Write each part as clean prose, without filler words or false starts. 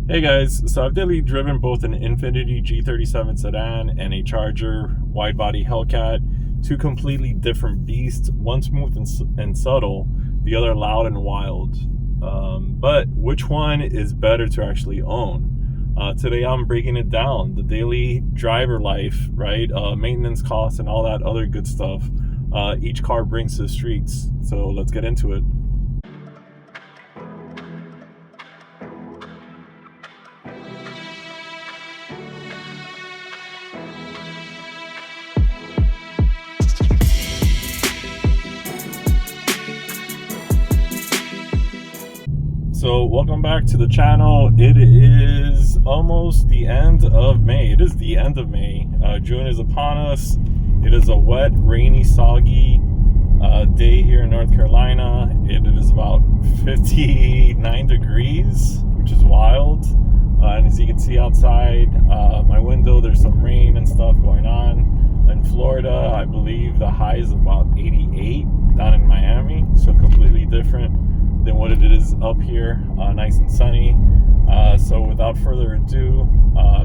Hey guys, so I've daily driven both an Infiniti G37 sedan and a Charger Widebody Hellcat, two completely different beasts, one smooth and subtle, the other loud and wild. But which one is better to actually own? Today I'm breaking it down, the daily driver life, right? Maintenance costs and all that other good stuff each car brings to the streets. So let's get into it. So welcome back to the channel. It is almost the end of May. It is the end of May. June is upon us. It is a wet, rainy, soggy day here in North Carolina. It is about 59 degrees, which is wild. And as you can see outside my window, there's some rain and stuff going on. In Florida, I believe the high is about 88 down in Miami, so completely different than what it is up here, nice and sunny. So without further ado,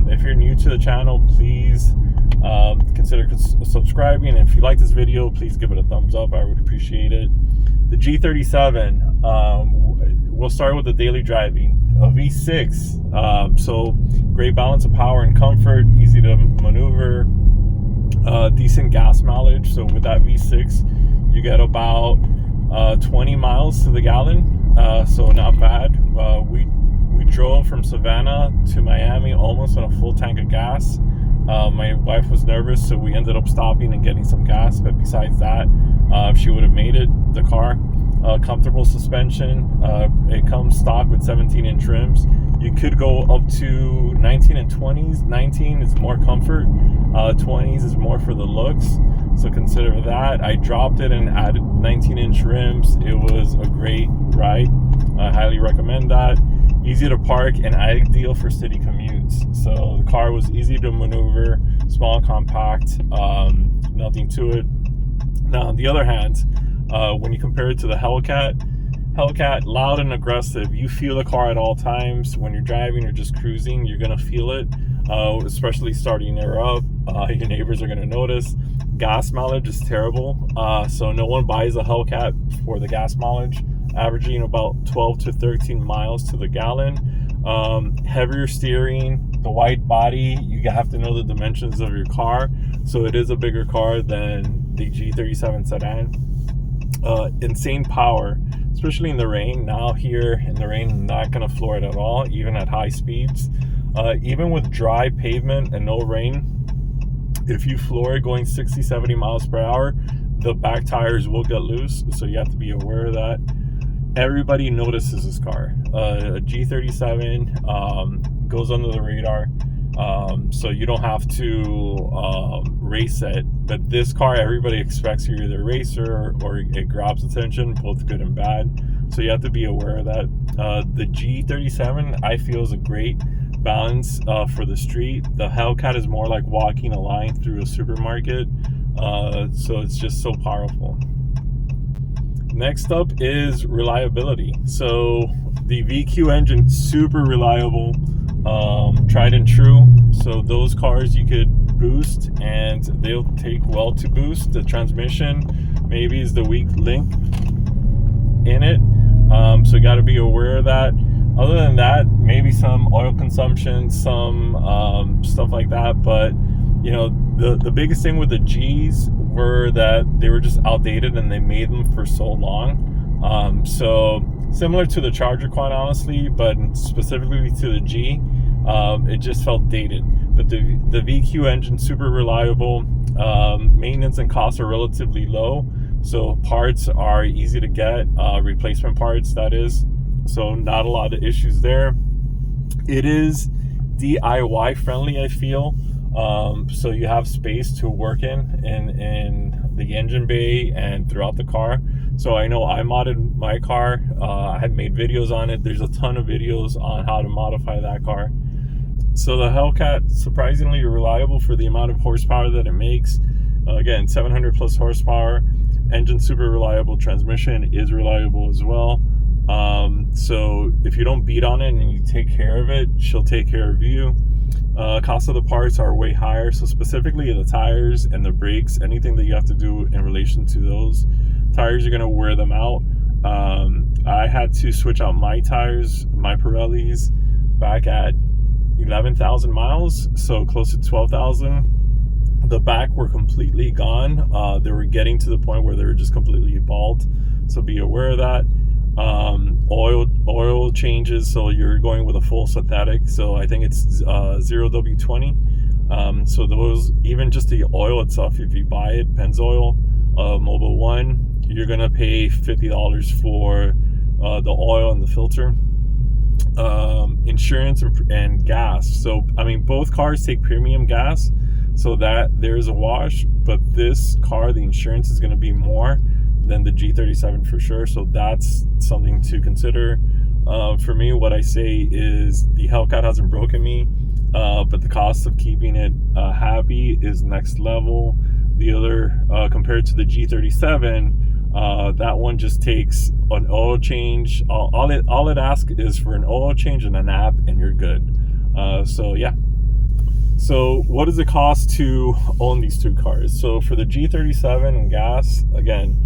if you're new to the channel, please consider subscribing. If you like this video, please give it a thumbs up. I would appreciate it. The G37, we'll start with the daily driving. A V6, so great balance of power and comfort, easy to maneuver, decent gas mileage. So with that V6, you get about 20 miles to the gallon, so not bad. We drove from Savannah to Miami almost on a full tank of gas. My wife was nervous, so we ended up stopping and getting some gas, but besides that, she would have made it. The car, comfortable suspension, it comes stock with 17-inch rims. You could go up to 19 and 20s. 19 is more comfort, 20s is more for the looks, so consider that. I dropped it and added 19-inch rims. It was a great ride. I highly recommend that. Easy to park and ideal for city commutes. So the car was easy to maneuver, small, compact, nothing to it. Now on the other hand, when you compare it to the Hellcat, loud and aggressive. You feel the car at all times. When you're driving or just cruising, you're gonna feel it, especially starting her up. Your neighbors are gonna notice. Gas mileage is terrible, so no one buys a Hellcat for the gas mileage, averaging about 12 to 13 miles to the gallon. Heavier steering, the wide body, you have to know the dimensions of your car, so it is a bigger car than the G37 sedan. Insane power, especially in the rain. Now here in the rain, not gonna floor it at all, even at high speeds. Even with dry pavement and no rain, if you floor it going 60-70 miles per hour, the back tires will get loose, so you have to be aware of that. Everybody notices this car. A G37 goes under the radar, so you don't have to race it. But this car, everybody expects you're either a racer or it grabs attention, both good and bad. So you have to be aware of that. The G37, I feel, is a great balance for the street. The Hellcat is more like walking a line through a supermarket, so it's just so powerful. Next up is reliability. So the VQ engine, super reliable, tried and true. So those cars you could boost and they'll take well to boost. The transmission maybe is the weak link in it, so you got to be aware of that. Other than that, maybe some oil consumption, some stuff like that. But you know, the biggest thing with the G's were that they were just outdated and they made them for so long. So similar to the Charger, quite honestly, but specifically to the G, it just felt dated. But the VQ engine, super reliable. Maintenance and costs are relatively low, so parts are easy to get, replacement parts, that is. So not a lot of issues there. It is DIY friendly, I feel. So you have space to work in the engine bay and throughout the car. So I know I modded my car. I had made videos on it. There's a ton of videos on how to modify that car. So the Hellcat, surprisingly reliable for the amount of horsepower that it makes. Again, 700 plus horsepower. Engine super reliable. Transmission is reliable as well. So if you don't beat on it and you take care of it, she'll take care of you. Cost of the parts are way higher, so specifically the tires and the brakes, anything that you have to do in relation to those tires, you're gonna wear them out. I had to switch out my tires, my Pirellis, back at 11,000 miles, so close to 12,000. The back were completely gone. They were getting to the point where they were just completely bald, so be aware of that. Oil changes, so you're going with a full synthetic, so I think it's 0W20. So those, even just the oil itself, if you buy it, Pennzoil Mobil 1, you're gonna pay $50 for the oil and the filter. Insurance and gas. So I mean, both cars take premium gas, so that there's a wash, but this car, the insurance is going to be more than the G37 for sure, so that's something to consider. For me, what I say is the Hellcat hasn't broken me, but the cost of keeping it happy is next level. The other, compared to the G37, that one just takes an oil change. All it asks is for an oil change and a nap, and you're good. So yeah. So what does it cost to own these two cars? So for the G37 and gas, again,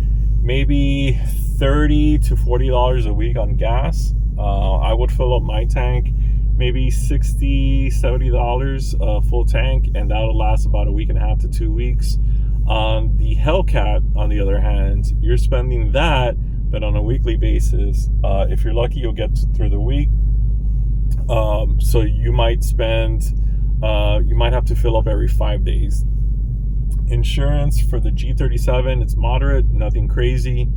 maybe $30 to $40 a week on gas. I would fill up my tank, maybe $60, $70 full tank, and that'll last about a week and a half to 2 weeks. On the Hellcat, on the other hand, you're spending that, but on a weekly basis. If you're lucky, you'll get through the week. So you might spend, you might have to fill up every 5 days. Insurance for the G37, it's moderate, nothing crazy.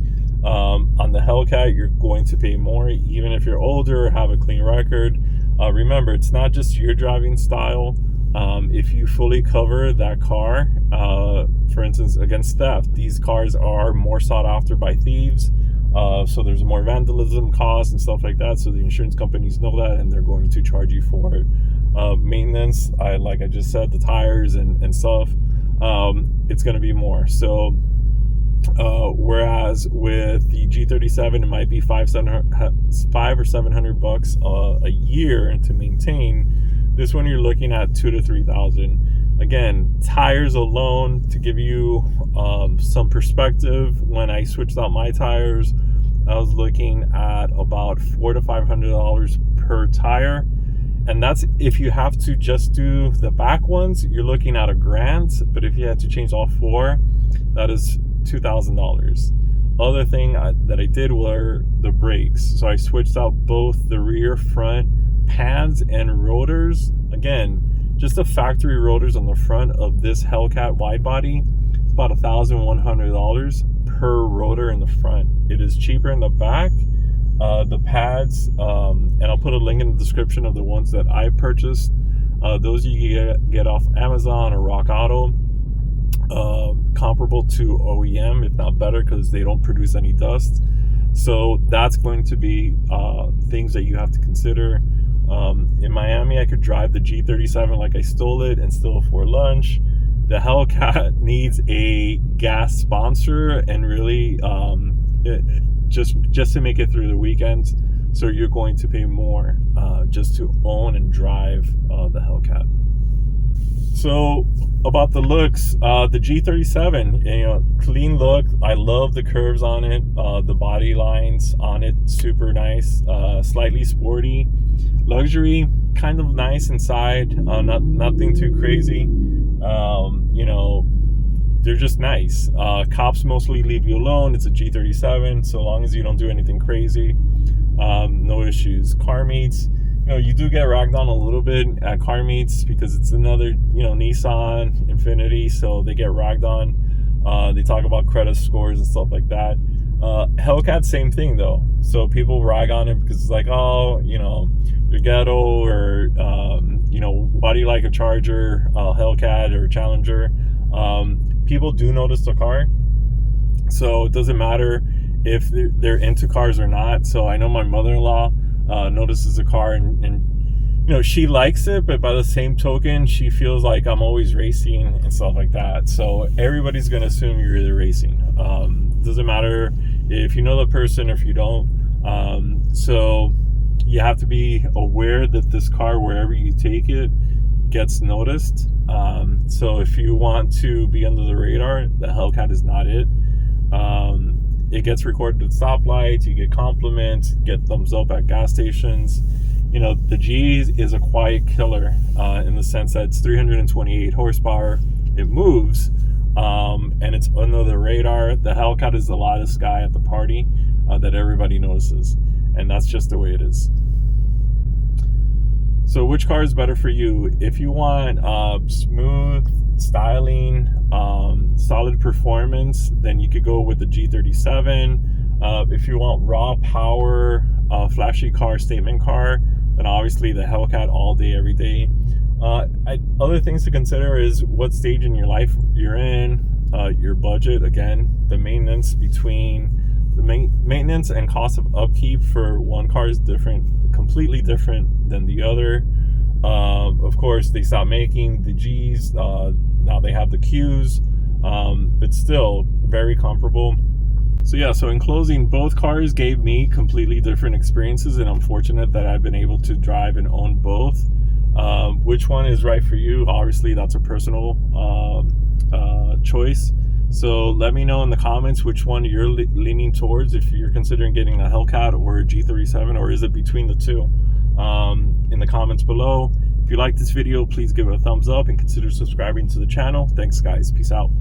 On the Hellcat, you're going to pay more, even if you're older, have a clean record. Remember, it's not just your driving style. If you fully cover that car, for instance, against theft, these cars are more sought after by thieves. So there's more vandalism costs and stuff like that. So the insurance companies know that, and they're going to charge you for it. Maintenance, like I just said, the tires and stuff, it's going to be more. So whereas with the G37, it might be $500 or $700 a year to maintain. This one you're looking at $2,000 to $3,000. Again, tires alone, to give you some perspective, when I switched out my tires, I was looking at about $400 to $500 per tire, and that's if you have to just do the back ones, you're looking at $1,000. But if you had to change all four, that is $2,000. Other thing that I did were the brakes. So I switched out both the rear front pads and rotors. Again, just the factory rotors on the front of this Hellcat Widebody, it's about $1,100 per rotor in the front. It is cheaper in the back. The pads, and I'll put a link in the description of the ones that I purchased. Those you can get off Amazon or Rock Auto. Comparable to OEM, if not better, because they don't produce any dust. So that's going to be things that you have to consider. In Miami, I could drive the G37 like I stole it and still afford lunch. The Hellcat needs a gas sponsor, and really just to make it through the weekends. So you're going to pay more just to own and drive the Hellcat. So about the looks, the G37, clean look. I love the curves on it. The body lines on it, super nice. Slightly sporty. Luxury, kind of nice inside. Nothing too crazy. They're just nice. Cops mostly leave you alone. It's a G37, so long as you don't do anything crazy, no issues. Car meets, you do get ragged on a little bit at car meets because it's another, Nissan, Infiniti, so they get ragged on. They talk about credit scores and stuff like that. Hellcat, same thing though. So people rag on it because it's like, oh, you're ghetto, or why do you like a Charger, Hellcat, or Challenger? People do notice the car, so it doesn't matter if they're into cars or not. So I know my mother-in-law notices the car, and she likes it, but by the same token, she feels like I'm always racing and stuff like that. So everybody's gonna assume you're either racing. Doesn't matter if you know the person or if you don't. So you have to be aware that this car, wherever you take it, gets noticed. So if you want to be under the radar, the Hellcat is not it. It gets recorded at stoplights, you get compliments, get thumbs up at gas stations. You know, the G is a quiet killer in the sense that it's 328 horsepower, it moves, and it's under the radar. The Hellcat is the loudest guy at the party that everybody notices, and that's just the way it is. So which car is better for you? If you want smooth styling, solid performance, then you could go with the G37. If you want raw power, flashy car, statement car, then obviously the Hellcat all day, every day. Other things to consider is what stage in your life you're in, your budget. Again, the maintenance and cost of upkeep for one car is different, completely different than the other. Of course, they stopped making the Gs. Now they have the Qs, but still very comparable. So yeah, so in closing, both cars gave me completely different experiences, and I'm fortunate that I've been able to drive and own both. Which one is right for you? Obviously, that's a personal choice. So let me know in the comments which one you're leaning towards, if you're considering getting a Hellcat or a G37, or is it between the two? In the comments below. If you like this video, please give it a thumbs up and consider subscribing to the channel. Thanks guys, peace out.